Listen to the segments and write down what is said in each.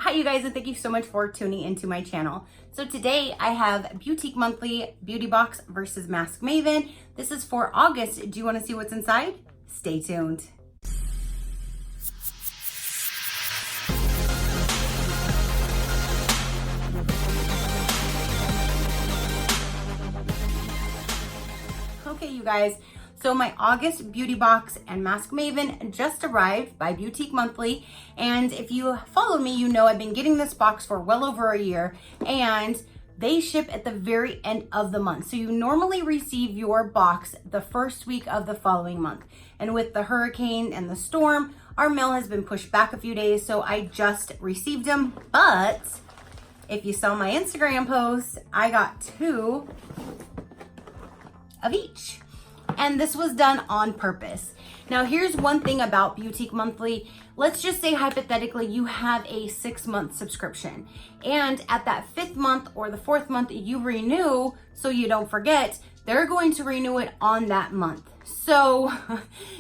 Hi you guys, and thank you so much for tuning into my channel. So today I have Beauteque Monthly Beauty Box versus Mask Maven. This is for August. Do you want to see what's inside? Stay tuned. Okay, you guys. So my August beauty box and Mask Maven just arrived by Beauteque Monthly. And if you follow me, you know I've been getting this box for well over a year, and they ship at the very end of the month. So you normally receive your box the first week of the following month. And with the hurricane and the storm, our mail has been pushed back a few days. So I just received them. But if you saw my Instagram post, I got 2 of each. And this was done on purpose. Now, here's one thing about Beauteque Monthly. Let's just say hypothetically you have a 6-month subscription, and at that 5th month or the 4th month you renew, so you don't forget, they're going to renew it on that month. So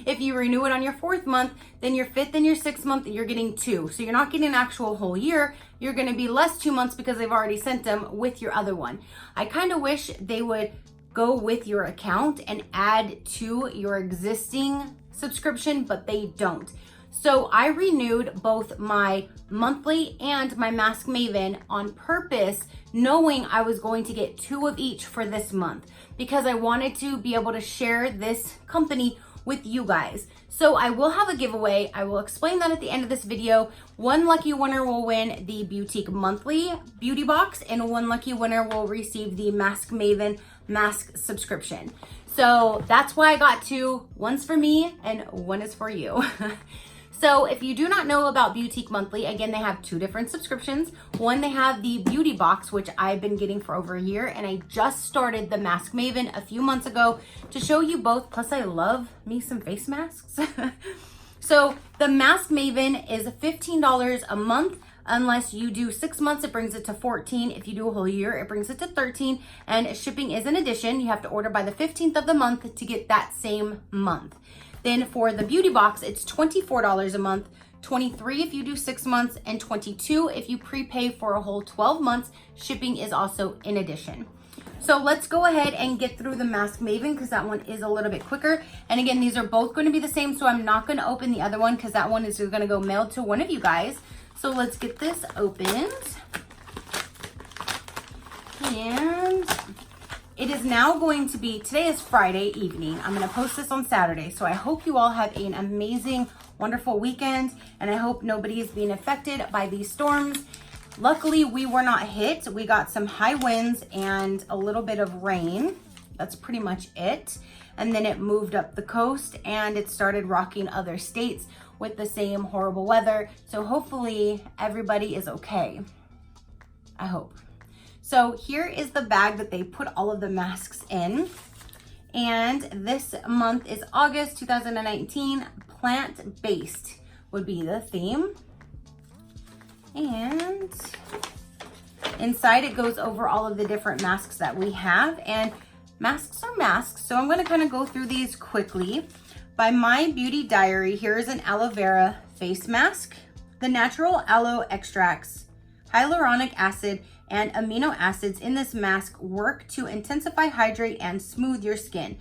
if you renew it on your 4th month, then your 5th and your 6th month, you're getting 2. So you're not getting an actual whole year. You're going to be less 2 months because they've already sent them with your other one. I kind of wish they would go with your account and add to your existing subscription, but they don't. So I renewed both my monthly and my Mask Maven on purpose, knowing I was going to get 2 of each for this month because I wanted to be able to share this company with you guys. So I will have a giveaway. I will explain that at the end of this video. One lucky winner will win the Beauteque Monthly Beauty Box, and one lucky winner will receive the Mask Maven mask subscription. So that's why I got 2. One's for me and one is for you. So if you do not know about Beauteque Monthly, again, they have 2 different subscriptions. One, they have the beauty box, which I've been getting for over a year, and I just started the Mask Maven a few months ago to show you both. Plus I love me some face masks. So the Mask Maven is $15 a month. Unless you do 6 months, it brings it to $14. If you do a whole year, it brings it to $13. And shipping is an addition. You have to order by the 15th of the month to get that same month. Then for the beauty box, it's $24 a month, $23 if you do 6 months, and $22 if you prepay for a whole 12 months. Shipping is also in addition. So let's go ahead and get through the Mask Maven because that one is a little bit quicker. And again, these are both going to be the same, so I'm not going to open the other one because that one is going to go mailed to one of you guys. So let's get this opened. And it is now going to be, today is Friday evening. I'm going to post this on Saturday. So I hope you all have an amazing, wonderful weekend. And I hope nobody is being affected by these storms. Luckily, we were not hit. We got some high winds and a little bit of rain. That's pretty much it. And then it moved up the coast and it started rocking other states with the same horrible weather. So hopefully everybody is okay. I hope. So here is the bag that they put all of the masks in. And this month is August 2019. Plant-based would be the theme. And inside it goes over all of the different masks that we have. And masks are masks. So I'm going to kind of go through these quickly. By My Beauty Diary, here is an aloe vera face mask. The natural aloe extracts, hyaluronic acid, and amino acids in this mask work to intensify, hydrate, and smooth your skin.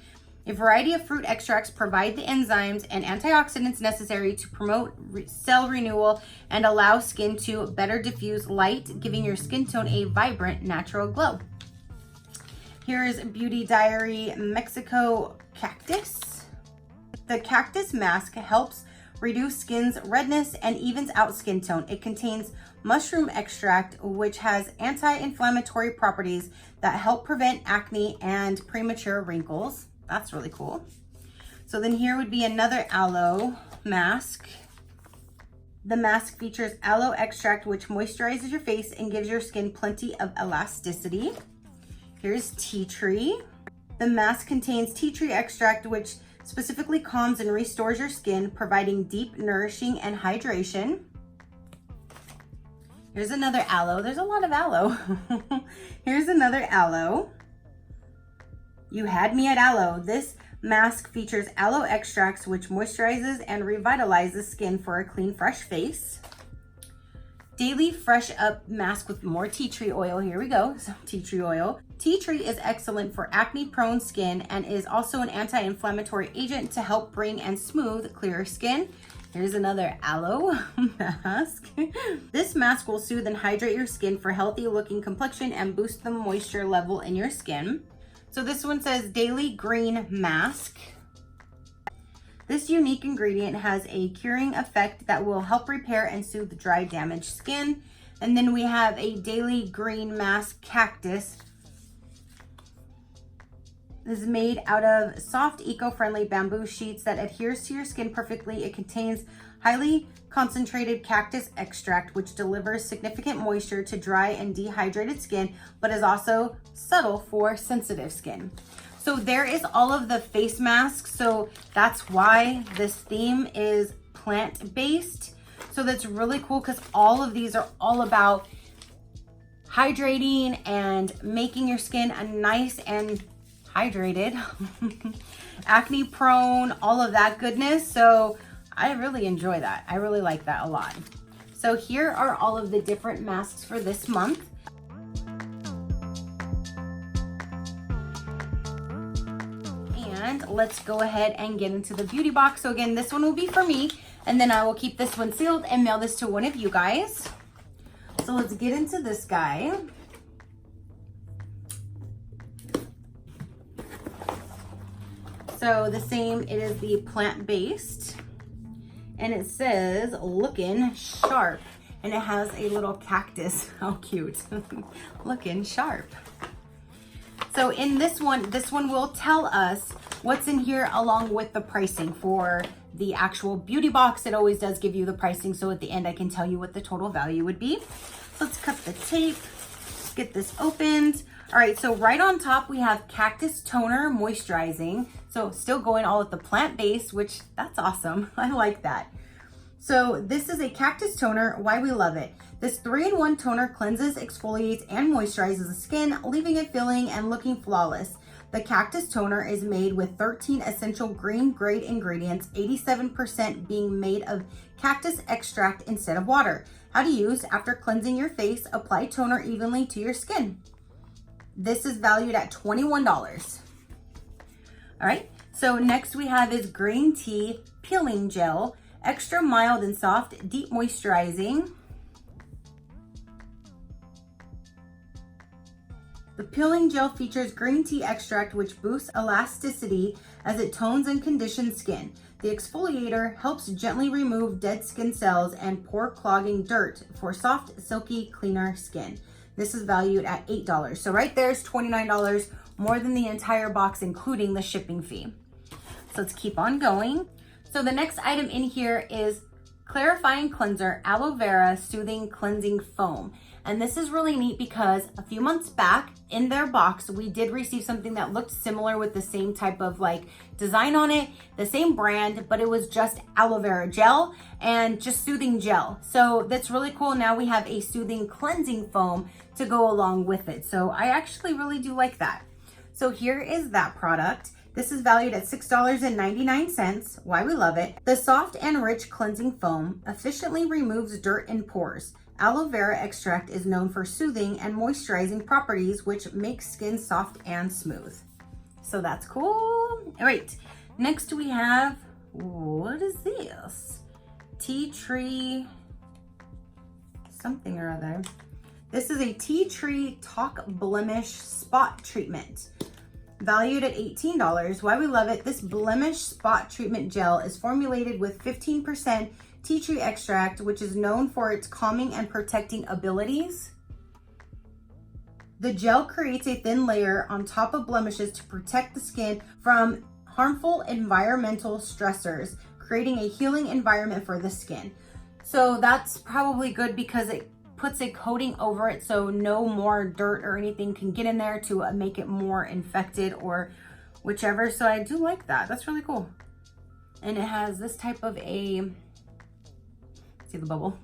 A variety of fruit extracts provide the enzymes and antioxidants necessary to promote cell renewal and allow skin to better diffuse light, giving your skin tone a vibrant, natural glow. Here is Beauty Diary Mexico Cactus. The cactus mask helps reduce skin's redness and evens out skin tone. It contains mushroom extract, which has anti-inflammatory properties that help prevent acne and premature wrinkles. That's really cool. So then here would be another aloe mask. The mask features aloe extract, which moisturizes your face and gives your skin plenty of elasticity. Here's tea tree. The mask contains tea tree extract, which specifically calms and restores your skin, providing deep, nourishing, and hydration. Here's another aloe. There's a lot of aloe. Here's another aloe. You had me at aloe. This mask features aloe extracts, which moisturizes and revitalizes skin for a clean, fresh face. Daily Fresh Up Mask with more tea tree oil. Here we go, some tea tree oil. Tea tree is excellent for acne-prone skin and is also an anti-inflammatory agent to help bring and smooth clearer skin. Here's another aloe mask. This mask will soothe and hydrate your skin for healthy looking complexion and boost the moisture level in your skin. So this one says Daily Green Mask. This unique ingredient has a curing effect that will help repair and soothe dry, damaged skin. And then we have a Daily Green Mask Cactus. This is made out of soft, eco-friendly bamboo sheets that adheres to your skin perfectly. It contains highly concentrated cactus extract, which delivers significant moisture to dry and dehydrated skin, but is also subtle for sensitive skin. So there is all of the face masks. So that's why this theme is plant-based. So that's really cool because all of these are all about hydrating and making your skin a nice and hydrated, acne prone, all of that goodness. So I really enjoy that. I really like that a lot. So here are all of the different masks for this month. And let's go ahead and get into the beauty box. So again, this one will be for me, and then I will keep this one sealed and mail this to one of you guys. So let's get into this guy. So the same, it is the plant-based, and it says looking sharp, and it has a little cactus. How cute. Looking sharp. So in this one will tell us what's in here along with the pricing for the actual beauty box. It always does give you the pricing, so at the end I can tell you what the total value would be. So let's cut the tape, get this opened. All right, so right on top we have Cactus Toner Moisturizing. So still going all with the plant-based, which that's awesome. I like that. So this is a cactus toner, why we love it. This 3-in-1 toner cleanses, exfoliates, and moisturizes the skin, leaving it feeling and looking flawless. The cactus toner is made with 13 essential green grade ingredients, 87% being made of cactus extract instead of water. How to use: after cleansing your face, apply toner evenly to your skin. This is valued at $21. All right, so next we have is green tea peeling gel, extra mild and soft, deep moisturizing. The peeling gel features green tea extract, which boosts elasticity as it tones and conditions skin. The exfoliator helps gently remove dead skin cells and pore clogging dirt for soft, silky, cleaner skin. This is valued at $8. So right there is $29, more than the entire box, including the shipping fee. So let's keep on going. So the next item in here is Clarifying Cleanser Aloe Vera Soothing Cleansing Foam. And this is really neat because a few months back in their box, we did receive something that looked similar with the same type of like design on it, the same brand, but it was just aloe vera gel and just soothing gel. So that's really cool. Now we have a soothing cleansing foam to go along with it. So I actually really do like that. So here is that product. This is valued at $6.99. Why we love it. The soft and rich cleansing foam efficiently removes dirt and pores. Aloe vera extract is known for soothing and moisturizing properties, which makes skin soft and smooth. So that's cool. All right, next we have, what is this? Tea tree something or other. This is a tea tree talc blemish spot treatment. Valued at $18. Why we love it. This blemish spot treatment gel is formulated with 15% tea tree extract, which is known for its calming and protecting abilities. The gel creates a thin layer on top of blemishes to protect the skin from harmful environmental stressors, creating a healing environment for the skin. So that's probably good because it puts a coating over it so no more dirt or anything can get in there to make it more infected or whichever. So I do like that. That's really cool. And it has this type of a, see the bubble,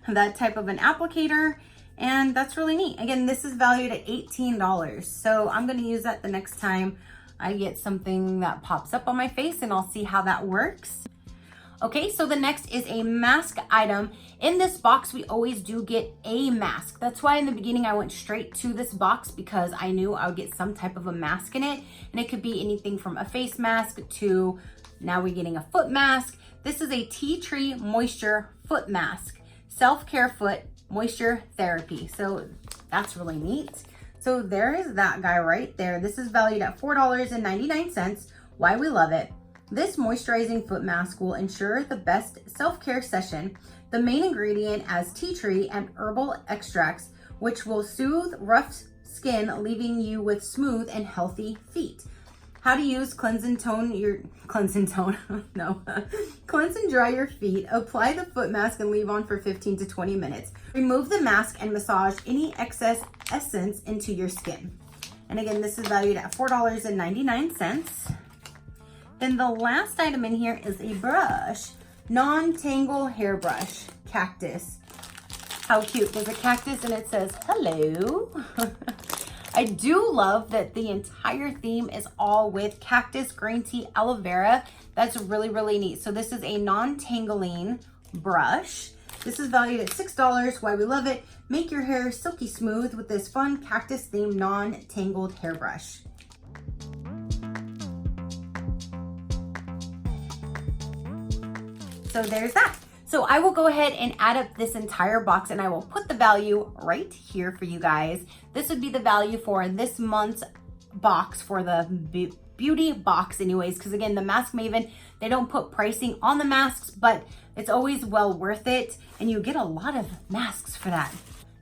that type of an applicator, and that's really neat. Again, this is valued at $18. So I'm going to use that the next time I get something that pops up on my face, and I'll see how that works. Okay, so the next is a mask item. In this box, we always do get a mask. That's why in the beginning I went straight to this box, because I knew I would get some type of a mask in it. And it could be anything from a face mask to now we're getting a foot mask. This is a tea tree moisture foot mask, self-care foot moisture therapy. So that's really neat. So there is that guy right there. This is valued at $4.99. Why we love it. This moisturizing foot mask will ensure the best self-care session. The main ingredient as tea tree and herbal extracts, which will soothe rough skin, leaving you with smooth and healthy feet. How to use cleanse and dry your feet. Apply the foot mask and leave on for 15 to 20 minutes. Remove the mask and massage any excess essence into your skin. And again, this is valued at $4.99. Then the last item in here is a brush, non-tangle hairbrush, cactus. How cute. There's a cactus and it says, hello. I do love that the entire theme is all with cactus, green tea, aloe vera. That's really, really neat. So this is a non-tangling brush. This is valued at $6. Why we love it. Make your hair silky smooth with this fun cactus themed non-tangled hairbrush. So there's that. So I will go ahead and add up this entire box and I will put the value right here for you guys. This would be the value for this month's box for the beauty box anyways, because again, the Mask Maven, they don't put pricing on the masks, but it's always well worth it and you get a lot of masks for that.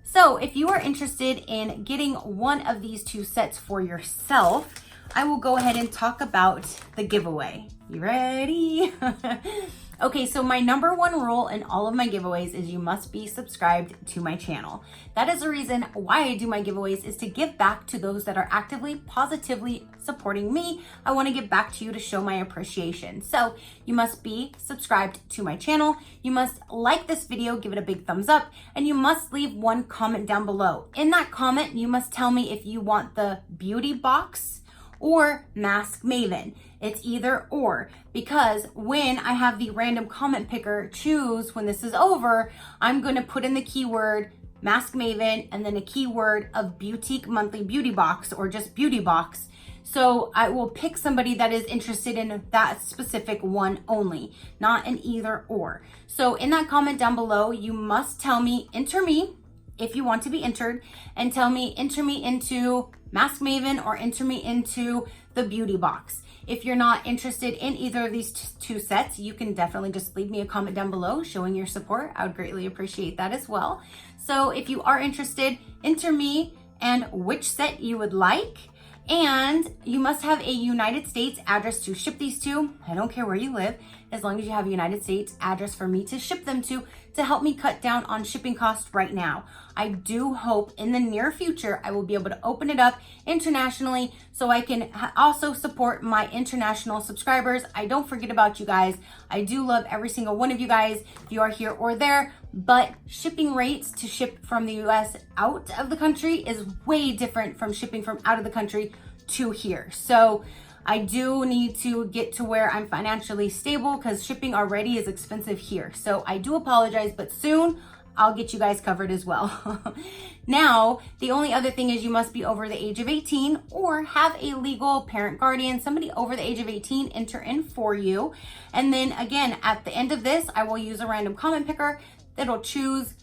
So if you are interested in getting one of these two sets for yourself, I will go ahead and talk about the giveaway. You ready? Okay, so my number one rule in all of my giveaways is you must be subscribed to my channel. That is the reason why I do my giveaways, is to give back to those that are actively, positively supporting me. I want to give back to you to show my appreciation. So you must be subscribed to my channel. You must like this video, give it a big thumbs up, and you must leave one comment down below. In that comment, you must tell me if you want the beauty box or Mask Maven. It's either or, because when I have the random comment picker choose when this is over, I'm going to put in the keyword Mask Maven and then a keyword of Beauteque monthly beauty box or just beauty box. So I will pick somebody that is interested in that specific one only, not an either or. So in that comment down below, you must tell me, enter me if you want to be entered, and tell me, enter me into Mask Maven or enter me into the beauty box. If you're not interested in either of these two sets, you can definitely just leave me a comment down below showing your support. I would greatly appreciate that as well. So if you are interested, enter me and which set you would like. And you must have a United States address to ship these to. I don't care where you live, as long as you have a United States address for me to ship them to help me cut down on shipping costs right now. I do hope in the near future I will be able to open it up internationally so I can also support my international subscribers. I don't forget about you guys. I do love every single one of you guys if you are here or there, but shipping rates to ship from the US out of the country is way different from shipping from out of the country to here. So I do need to get to where I'm financially stable, because shipping already is expensive here. So I do apologize, but soon I'll get you guys covered as well. Now, the only other thing is you must be over the age of 18 or have a legal parent guardian, somebody over the age of 18 enter in for you. And then again, at the end of this, I will use a random comment picker that'll choose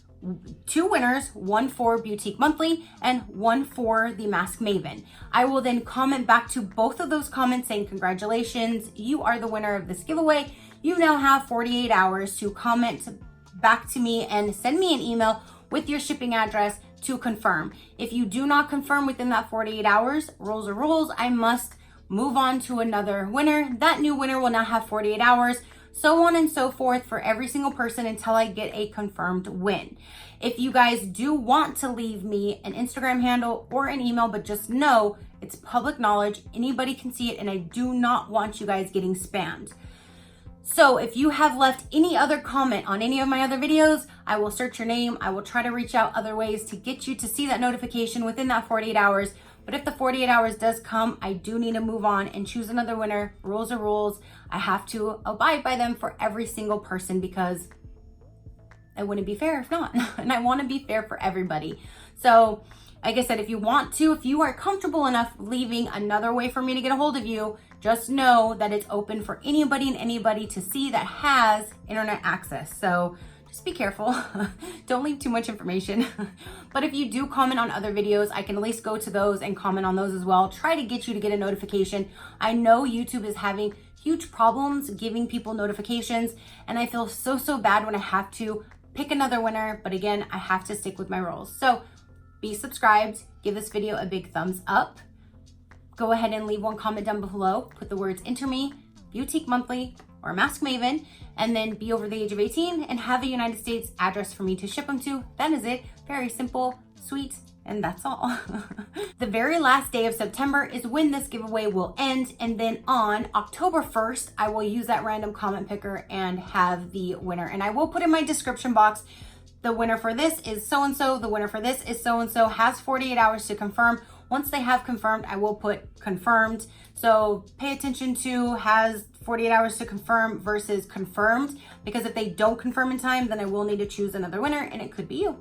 two winners, one for Beauteque Monthly and one for the Mask Maven. I will then comment back to both of those comments saying, congratulations, you are the winner of this giveaway. You now have 48 hours to comment back to me and send me an email with your shipping address to confirm. If you do not confirm within that 48 hours, rules are rules. I must move on to another winner. That new winner will now have 48 hours. So on and so forth for every single person until I get a confirmed win. If you guys do want to leave me an Instagram handle or an email, but just know it's public knowledge, anybody can see it, and I do not want you guys getting spammed. So if you have left any other comment on any of my other videos, I will search your name. I will try to reach out other ways to get you to see that notification within that 48 hours. But if the 48 hours does come, I do need to move on and choose another winner. Rules are rules. I have to abide by them for every single person because it wouldn't be fair if not. And I want to be fair for everybody. So like I said, if you are comfortable enough leaving another way for me to get a hold of you, just know that it's open for anybody and anybody to see that has internet access. So just be careful. Don't leave too much information. But if you do comment on other videos, I can at least go to those and comment on those as well. Try to get you to get a notification. I know YouTube is having huge problems giving people notifications, and I feel so bad when I have to pick another winner. But again, I have to stick with my rules. So be subscribed, give this video a big thumbs up. Go ahead and leave one comment down below. Put the words Enter Me, Beauteque Monthly, or Mask Maven, and then be over the age of 18 and have a United States address for me to ship them to. That is it. Very simple, sweet, and that's all. The very last day of September is when this giveaway will end, and then on October 1st, I will use that random comment picker and have the winner. And I will put in my description box, the winner for this is so-and-so, the winner for this is so-and-so, has 48 hours to confirm. Once they have confirmed, I will put confirmed. So pay attention to has 48 hours to confirm versus confirmed, because if they don't confirm in time, then I will need to choose another winner, and it could be you.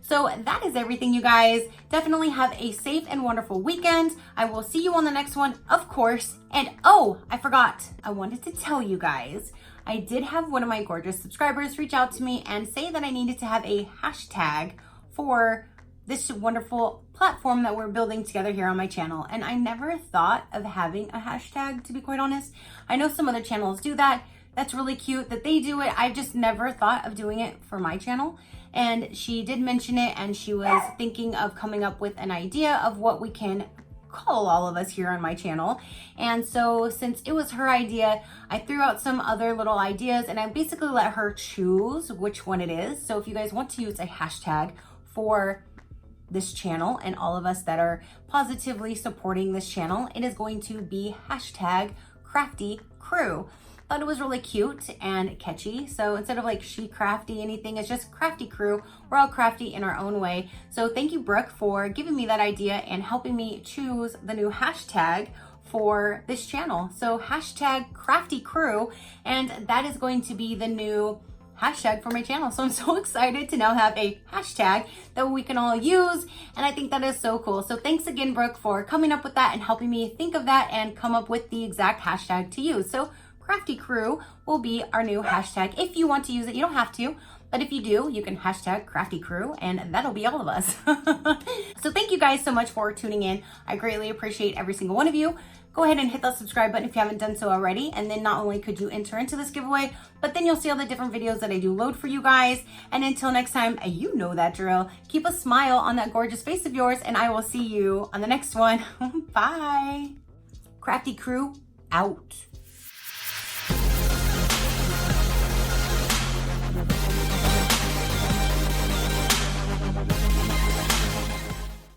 So that is everything, you guys. Definitely have a safe and wonderful weekend. I will see you on the next one, of course. And oh, I forgot. I wanted to tell you guys, I did have one of my gorgeous subscribers reach out to me and say that I needed to have a hashtag for this wonderful platform that we're building together here on my channel. And I never thought of having a hashtag, to be quite honest. I know some other channels do that. That's really cute that they do it. I just never thought of doing it for my channel. And she did mention it, and she was thinking of coming up with an idea of what we can call all of us here on my channel. And so since it was her idea, I threw out some other little ideas, and I basically let her choose which one it is. So if you guys want to use a hashtag for this channel and all of us that are positively supporting this channel, it is going to be hashtag Crafty Crew. Thought it was really cute and catchy. So instead of like SheCrafty anything, it's just Crafty Crew. We're all crafty in our own way. So thank you, Brooke, for giving me that idea and helping me choose the new hashtag for this channel. So hashtag Crafty Crew, and that is going to be the new hashtag for my channel. So I'm so excited to now have a hashtag that we can all use, and I think that is so cool. So thanks again, Brooke, for coming up with that and helping me think of that and come up with the exact hashtag to use. So Crafty Crew will be our new hashtag. If you want to use it, you don't have to, but if you do, you can hashtag Crafty Crew, and that'll be all of us. So thank you guys so much for tuning in. I greatly appreciate every single one of you. Go ahead and hit that subscribe button if you haven't done so already, and then not only could you enter into this giveaway, but then you'll see all the different videos that I do load for you guys. And until next time, you know that drill. Keep a smile on that gorgeous face of yours, and I will see you on the next one. Bye. Crafty Crew out.